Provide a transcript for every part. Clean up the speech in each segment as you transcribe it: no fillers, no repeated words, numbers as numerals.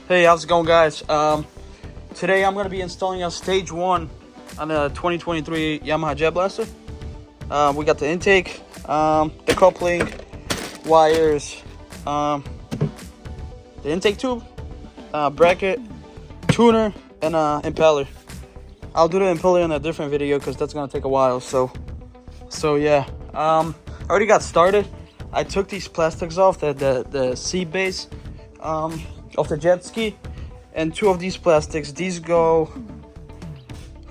Hey, how's it going, guys? Today I'm going to be installing a stage 1 on the 2023 Yamaha Jetblaster. We got the intake, the coupling, wires, the intake tube, bracket, tuner, and impeller. I'll do the impeller in a different video because that's going to take a while. So yeah. I already got started. I took these plastics off, the seat base of the jet ski, and 2 of these plastics. These go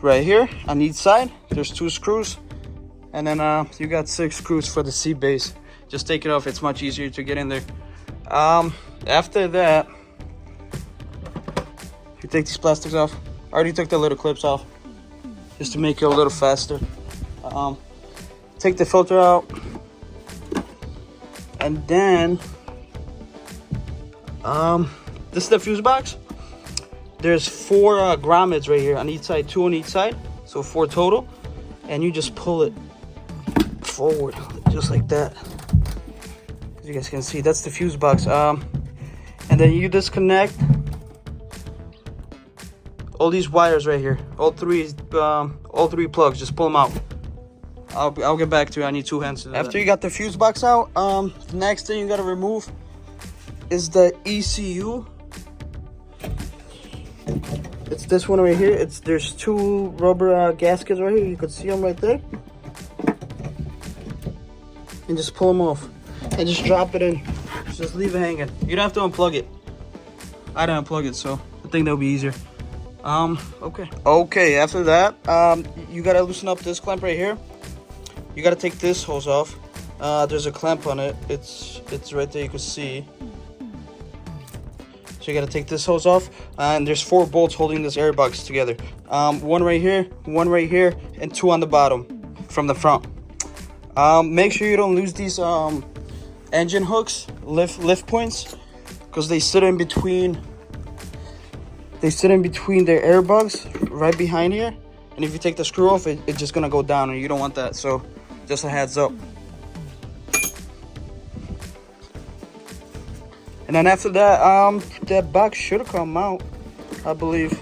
right here on each side. There's 2 screws, and then you got 6 screws for the seat base. Just take it off, it's much easier to get in there. After that, you take these plastics off. I already took the little clips off just to make it a little faster. Take the filter out, and then this is the fuse box. There's 4 grommets right here on each side, 2 on each side, so 4 total. And you just pull it forward just like that. As you guys can see, that's the fuse box. And then you disconnect all these wires right here, all three plugs. Just pull them out. I'll get back to you. I need 2 hands to do that. After you got the fuse box out, the next thing you gotta remove is the ECU. It's this one right here. There's 2 rubber gaskets right here. You could see them right there. And just pull them off and just drop it in. Just leave it hanging. You don't have to unplug it. I didn't unplug it, so I think that'll be easier. Okay. After that, you gotta loosen up this clamp right here. You gotta take this hose off. There's a clamp on it. It's right there. You can see. So you gotta take this hose off, and there's 4 bolts holding this air box together. 1 right here, 1 right here, and 2 on the bottom from the front. Make sure you don't lose these engine hooks, lift points, because they sit in between. They sit in between their air bugs right behind here, and if you take the screw off, it's just gonna go down, and you don't want that. So just a heads up. And then after that, that box should come out, I believe.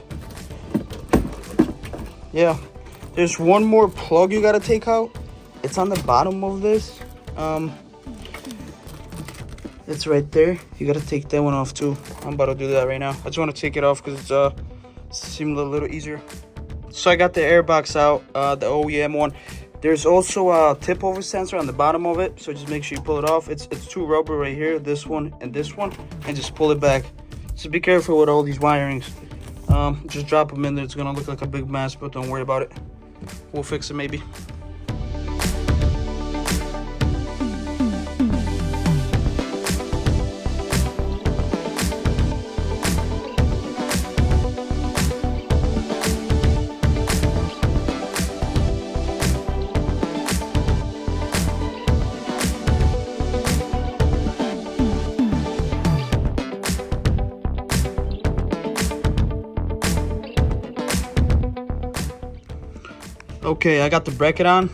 Yeah, there's 1 more plug you gotta take out. It's on the bottom of this. It's right there. You gotta take that one off too. I'm about to do that right now. I just want to take it off because it seemed a little easier. So I got the air box out, the OEM one. There's also a tip over sensor on the bottom of it, so just make sure you pull it off. It's 2 rubber right here, this one, and just pull it back. So be careful with all these wirings. Just drop them in there. It's gonna look like a big mess, but don't worry about it. We'll fix it maybe. Okay, I got the bracket on,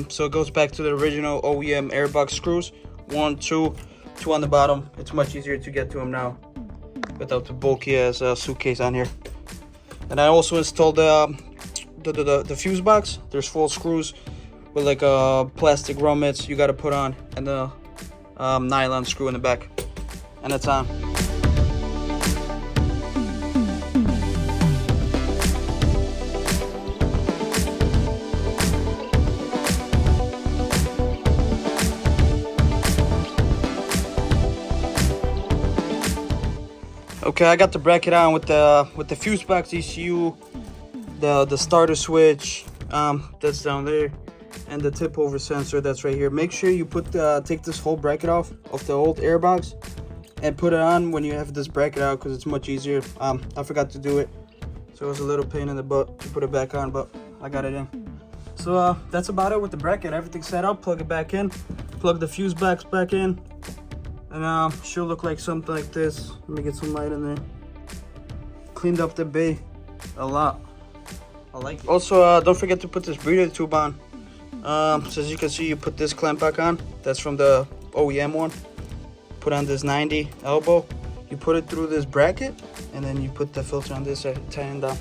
so it goes back to the original OEM airbox screws. 1, 2 on the bottom. It's much easier to get to them now without the bulky ass suitcase on here. And I also installed the fuse box. There's 4 screws with like plastic grommets you got to put on, and the nylon screw in the back, and it's on. Okay, I got the bracket on with the fuse box ECU, the starter switch, that's down there, and the tip over sensor that's right here. Make sure you take this whole bracket off of the old air box and put it on when you have this bracket out, because it's much easier. I forgot to do it, so it was a little pain in the butt to put it back on, but I got it in. So that's about it with the bracket. Everything's set up. Plug it back in, plug the fuse box back in, and she'll look like something like this. Let me get some light in there. Cleaned up the bay a lot. I like it. Also, don't forget to put this breather tube on. So as you can see, you put this clamp back on. That's from the OEM one. Put on this 90 elbow. you put it through this bracket, and then you put the filter on this side, tighten down.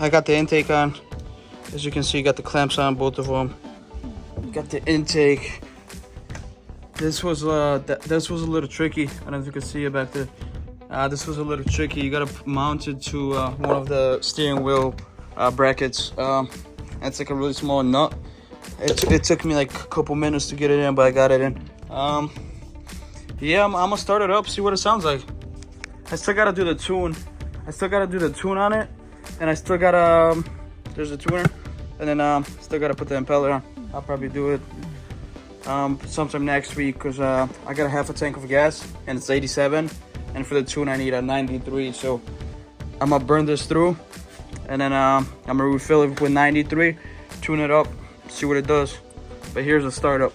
I got the intake on. As you can see, got the clamps on both of them. Got the intake. This was a little tricky. I don't know if you can see it back there. This was a little tricky. You gotta mount it to one of the steering wheel brackets. It's like a really small nut. It took me like a couple minutes to get it in, but I got it in. Yeah, I'm gonna start it up, see what it sounds like. I still gotta do the tune. On it. And I still gotta, there's a tuner, and then still gotta put the impeller on. I'll probably do it sometime next week, because I got a half a tank of gas and it's 87, and for the tune I need a 93. So I'm gonna burn this through, and then I'm gonna refill it with 93, tune it up, see what it does. But here's the startup.